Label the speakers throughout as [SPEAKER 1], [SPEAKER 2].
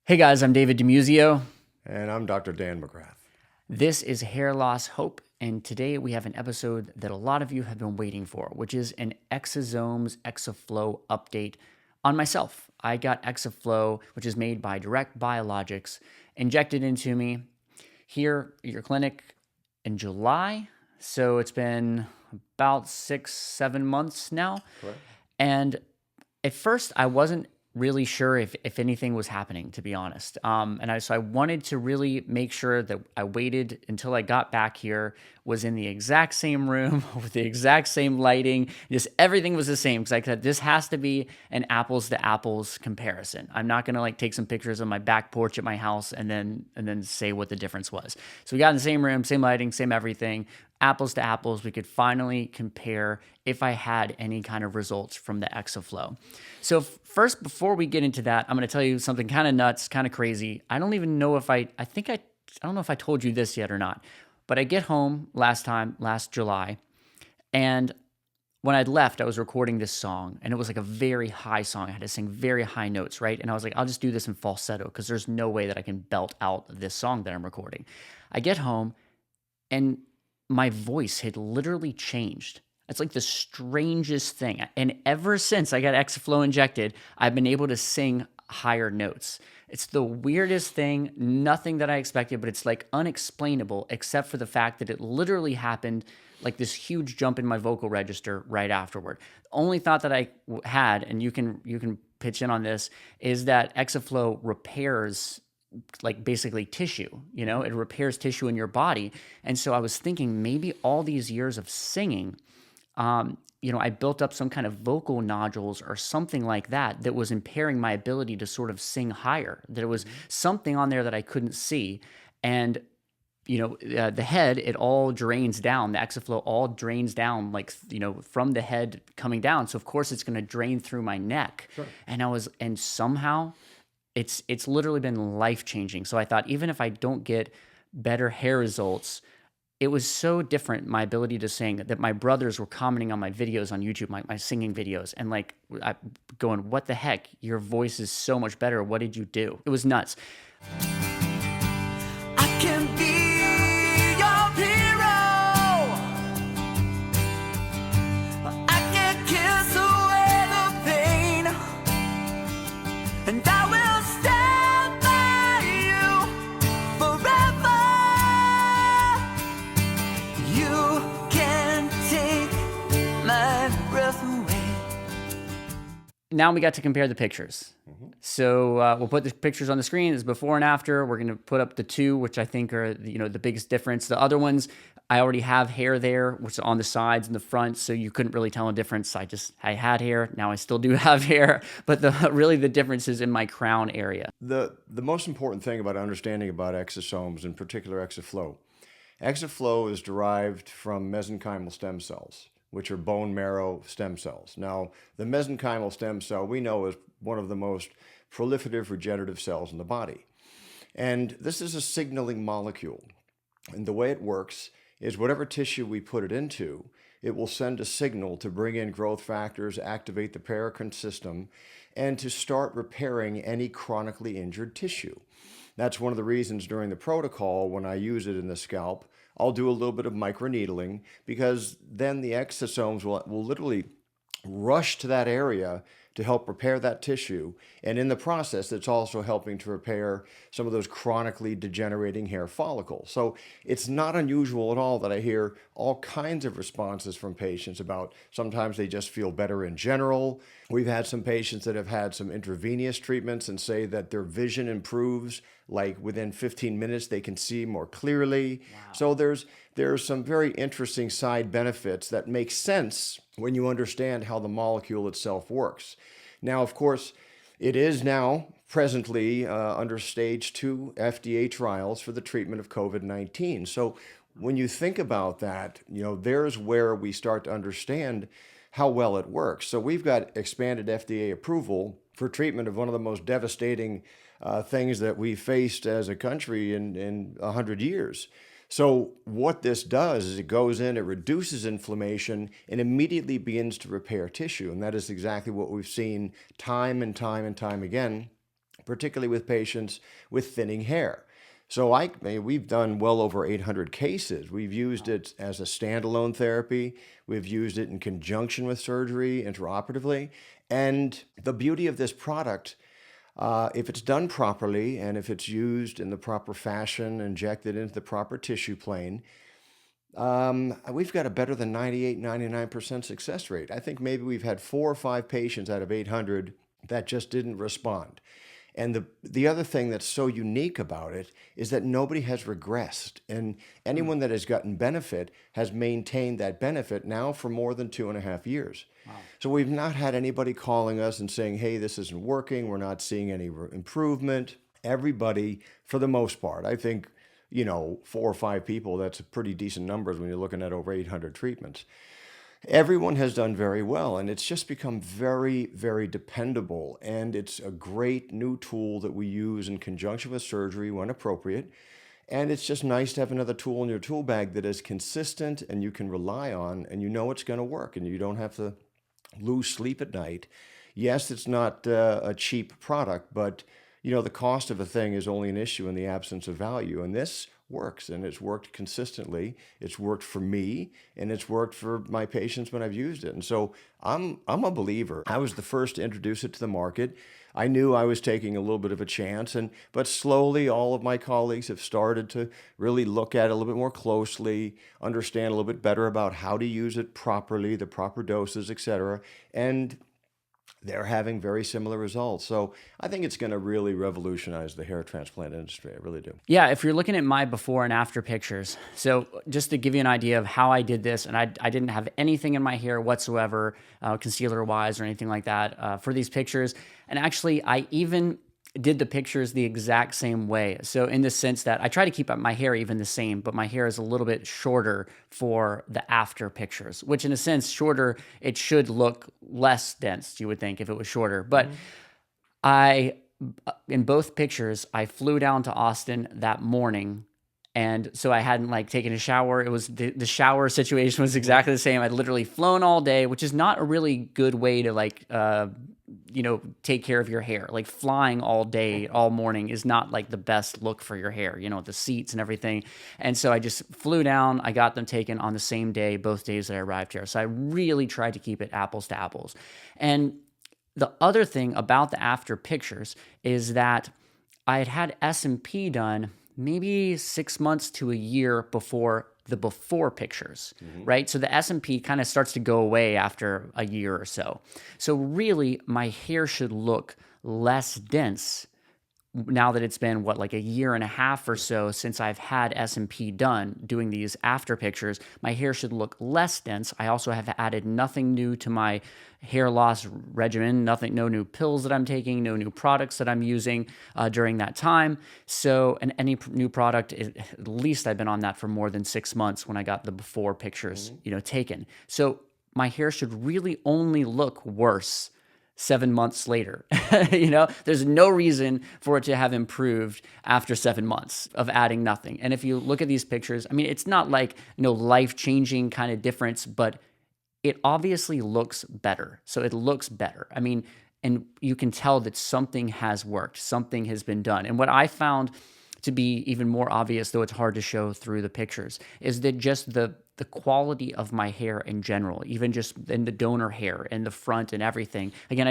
[SPEAKER 1] Hey guys, I'm David DiMuzio.
[SPEAKER 2] And I'm Dr. Dan McGrath.
[SPEAKER 1] This is Hair Loss Hope, and today we have an episode that a lot of you have been waiting for, which is an Exosomes XoFlo update on myself. I got XoFlo, which is made by Direct Biologics, injected into me here at your clinic in July. So it's been about 6-7 months now.
[SPEAKER 2] Correct.
[SPEAKER 1] And at first, I wasn't really sure if anything was happening, to be honest. So I wanted to really make sure that I waited until I got back here, was in the exact same room with the exact same lighting. Just everything was the same because I said this has to be an apples to apples comparison. I'm not gonna like take some pictures of my back porch at my house and then say what the difference was. So we got in the same room, same lighting, same everything. Apples to apples, we could finally compare if I had any kind of results from the XoFlo. So first, before we get into that, I'm going to tell you something kind of nuts, kind of crazy. I don't even know if I don't know if I told you this yet or not, but I get home last July, and when I'd left, I was recording this song, and it was like a very high song. I had to sing very high notes, right? And I was like, I'll just do this in falsetto because there's no way that I can belt out this song that I'm recording. I get home, and my voice had literally changed. It's like the strangest thing. And ever since I got XoFlo injected, I've been able to sing higher notes. It's the weirdest thing, nothing that I expected, but it's like unexplainable except for the fact that it literally happened like this huge jump in my vocal register right afterward. The only thought that I had, and you can pitch in on this, is that XoFlo repairs like basically tissue, it repairs tissue in your body. And so I was thinking maybe all these years of singing, I built up some kind of vocal nodules or something like that was impairing my ability to sort of sing higher. There was something on there that I couldn't see. And, the head, it all drains down. The XoFlo all drains down, like, from the head coming down. So of course it's going to drain through my neck.
[SPEAKER 2] Sure.
[SPEAKER 1] And somehow it's literally been life-changing. So I thought, even if I don't get better hair results, it was so different, my ability to sing, that my brothers were commenting on my videos on YouTube, my singing videos, and going, what the heck? Your voice is so much better. What did you do? It was nuts.
[SPEAKER 3] I can be your hero. I can kiss away the pain, and I will stand by you forever. You can take my breath away.
[SPEAKER 1] Now we got to compare the pictures. So we'll put the pictures on the screen. It's before and after. We're going to put up the two, which I think are the biggest difference. The other ones, I already have hair there, which is on the sides and the front, so you couldn't really tell a difference. I had hair. Now I still do have hair, but really the difference is in my crown area.
[SPEAKER 2] The most important thing about understanding about exosomes, in particular XoFlo, XoFlo is derived from mesenchymal stem cells, which are bone marrow stem cells. Now, the mesenchymal stem cell we know is one of the most proliferative regenerative cells in the body. And this is a signaling molecule. And the way it works is whatever tissue we put it into, it will send a signal to bring in growth factors, activate the paracrine system, and to start repairing any chronically injured tissue. That's one of the reasons during the protocol, when I use it in the scalp, I'll do a little bit of microneedling, because then the exosomes will literally rush to that area to help repair that tissue. And in the process, it's also helping to repair some of those chronically degenerating hair follicles. So it's not unusual at all that I hear all kinds of responses from patients about sometimes they just feel better in general. We've had some patients that have had some intravenous treatments and say that their vision improves, like within 15 minutes they can see more clearly.
[SPEAKER 1] Wow.
[SPEAKER 2] So there's some very interesting side benefits that make sense when you understand how the molecule itself works. Now, of course, it is now presently under stage 2 FDA trials for the treatment of COVID-19. So when you think about that, there's where we start to understand how well it works. So we've got expanded FDA approval for treatment of one of the most devastating things that we've faced as a country in 100 years. So what this does is it goes in, it reduces inflammation, and immediately begins to repair tissue. And that is exactly what we've seen time and time and time again particularly with patients with thinning hair. So we've done well over 800 cases. We've used it as a standalone therapy. We've used it in conjunction with surgery, intraoperatively. And the beauty of this product, if it's done properly and if it's used in the proper fashion, injected into the proper tissue plane, we've got a better than 98, 99% success rate. I think maybe we've had 4 or 5 patients out of 800 that just didn't respond. And the other thing that's so unique about it is that nobody has regressed. And anyone that has gotten benefit has maintained that benefit now for more than 2.5 years. Wow. So we've not had anybody calling us and saying, hey, this isn't working. We're not seeing any improvement. Everybody, for the most part, I think, 4 or 5 people, that's a pretty decent numbers when you're looking at over 800 treatments. Everyone has done very well, and it's just become very, very dependable. And it's a great new tool that we use in conjunction with surgery when appropriate. And it's just nice to have another tool in your tool bag that is consistent and you can rely on, and you know it's going to work, and you don't have to lose sleep at night. Yes, it's not a cheap product, but the cost of a thing is only an issue in the absence of value. And this works, and it's worked consistently. It's worked for me, and it's worked for my patients when I've used it. And so I'm a believer. I was the first to introduce it to the market. I knew I was taking a little bit of a chance, but slowly all of my colleagues have started to really look at it a little bit more closely, understand a little bit better about how to use it properly, the proper doses, etc. And they're having very similar results. So I think it's going to really revolutionize the hair transplant industry. I really do.
[SPEAKER 1] Yeah, if you're looking at my before and after pictures, so just to give you an idea of how I did this, and I didn't have anything in my hair whatsoever, concealer-wise or anything like that for these pictures. And actually, I even did the pictures the exact same way. So in the sense that I try to keep my hair even the same, but my hair is a little bit shorter for the after pictures, which in a sense, shorter, it should look less dense, you would think, if it was shorter. But in both pictures, I flew down to Austin that morning. And so I hadn't taken a shower. It was the shower situation was exactly the same. I'd literally flown all day, which is not a really good way to take care of your hair. Like flying all day, all morning is not the best look for your hair, the seats and everything. And so I just flew down. I got them taken on the same day, both days that I arrived here. So I really tried to keep it apples to apples. And the other thing about the after pictures is that I had S&P done maybe 6 months to a year before the before pictures, right? So the S&P kind of starts to go away after a year or so. So really, my hair should look less dense now that it's been, a year and a half or so since I've had S&P done doing these after pictures. My hair should look less dense. I also have added nothing new to my hair loss regimen, no new pills that I'm taking, no new products that I'm using during that time. So, and any new product, at least I've been on that for more than 6 months when I got the before pictures, taken. So my hair should really only look worse 7 months later. There's no reason for it to have improved after 7 months of adding nothing. And if you look at these pictures, it's not life-changing kind of difference, but it obviously looks better. So it looks better. And you can tell that something has worked, something has been done. And what I found to be even more obvious, though it's hard to show through the pictures, is that just the quality of my hair in general, even just in the donor hair and the front and everything. Again,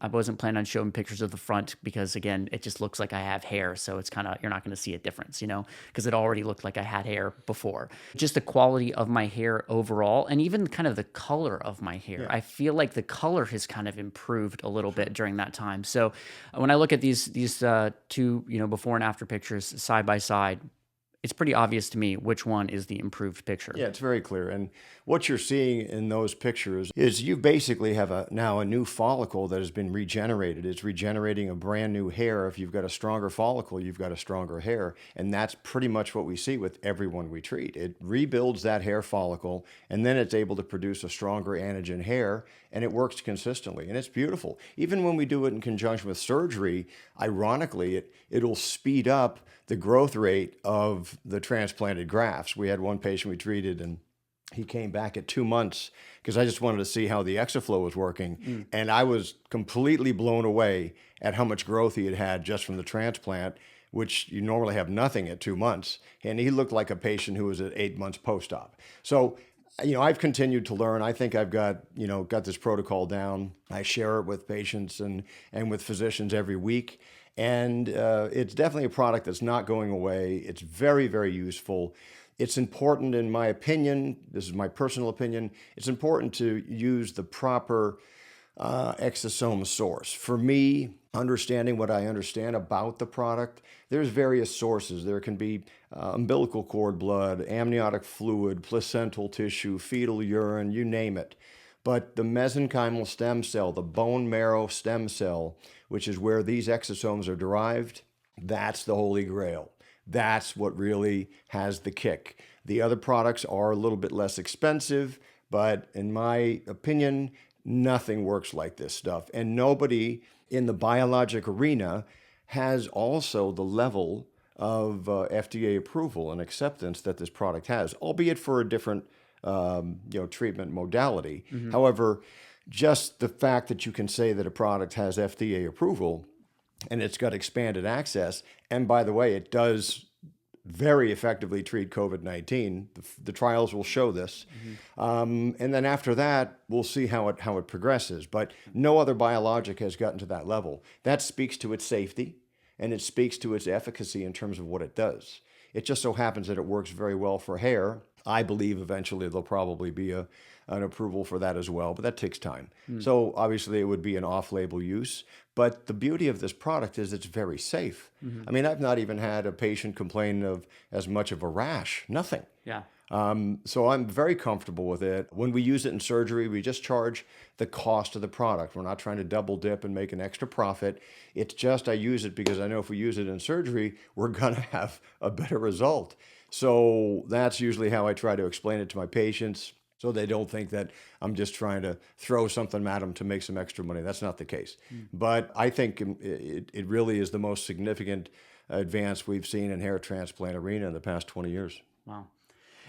[SPEAKER 1] I wasn't planning on showing pictures of the front because again, it just looks like I have hair. So it's you're not going to see a difference, because it already looked like I had hair before. Just the quality of my hair overall, and even kind of the color of my hair. Yeah. I feel like the color has kind of improved a little bit during that time. So when I look at these two, before and after pictures side by side, it's pretty obvious to me which one is the improved picture.
[SPEAKER 2] Yeah, it's very clear. And what you're seeing in those pictures is you basically have now a new follicle that has been regenerated. It's regenerating a brand new hair. If you've got a stronger follicle, you've got a stronger hair. And that's pretty much what we see with everyone we treat. It rebuilds that hair follicle, and then it's able to produce a stronger anagen hair, and it works consistently. And it's beautiful. Even when we do it in conjunction with surgery, ironically, it'll speed up the growth rate of the transplanted grafts. We had one patient we treated, and he came back at 2 months because I just wanted to see how the XoFlo was working. And I was completely blown away at how much growth he had had just from the transplant, which you normally have nothing at 2 months. And he looked like a patient who was at 8 months post-op. So, I've continued to learn. I think I've got this protocol down. I share it with patients and with physicians every week. And it's definitely a product that's not going away. It's very, very useful. It's important, in my opinion, this is my personal opinion, it's important to use the proper exosome source. For me, understanding what I understand about the product, there's various sources. There can be umbilical cord blood, amniotic fluid, placental tissue, fetal urine, you name it. But the mesenchymal stem cell, the bone marrow stem cell, which is where these exosomes are derived, that's the holy grail. That's what really has the kick. The other products are a little bit less expensive, but in my opinion, nothing works like this stuff. And nobody in the biologic arena has also the level of FDA approval and acceptance that this product has, albeit for a different treatment modality. However, just the fact that you can say that a product has FDA approval and it's got expanded access, and by the way, it does very effectively treat COVID-19. The trials will show this. And then after that, we'll see how it progresses. But no other biologic has gotten to that level. That speaks to its safety, and it speaks to its efficacy in terms of what it does. It just so happens that it works very well for hair. I believe eventually there'll probably be an approval for that as well, but that takes time. So obviously it would be an off-label use, but the beauty of this product is it's very safe. I mean, I've not even had a patient complain of as much of a rash, nothing.
[SPEAKER 1] Yeah.
[SPEAKER 2] So I'm very comfortable with it. When we use it in surgery, we just charge the cost of the product. We're not trying to double dip and make an extra profit. It's just I use it because I know if we use it in surgery, we're going to have a better result. So that's usually how I try to explain it to my patients, so they don't think that I'm just trying to throw something at them to make some extra money. That's not the case. But I think it really is the most significant advance we've seen in hair transplant arena in the past 20 years.
[SPEAKER 1] Wow.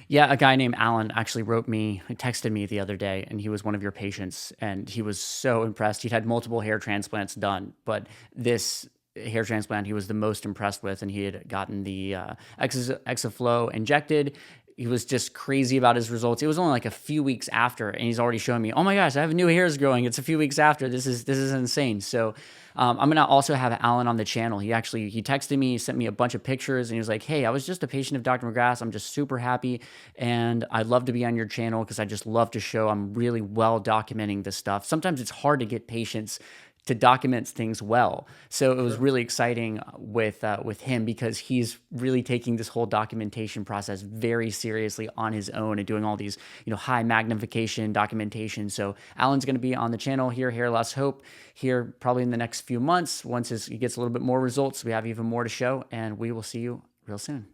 [SPEAKER 1] Yeah, a guy named Alan actually texted me the other day, and he was one of your patients, and he was so impressed. He'd had multiple hair transplants done, but this hair transplant he was the most impressed with, and he had gotten the XoFlo injected. He was just crazy about his results. It was only like a few weeks after, and he's already showing me, oh my gosh, I have new hairs growing. It's a few weeks after. This is insane. So I'm going to also have Alan on the channel. He texted me, he sent me a bunch of pictures, and he was like, hey, I was just a patient of Dr. McGrath. I'm just super happy, and I'd love to be on your channel because I just love to show I'm really well documenting this stuff. Sometimes it's hard to get patients to document things well. So it was really exciting with him because he's really taking this whole documentation process very seriously on his own and doing all these, high magnification documentation. So Alan's going to be on the channel here, Hair Loss Hope, here probably in the next few months. Once he gets a little bit more results, we have even more to show, and we will see you real soon.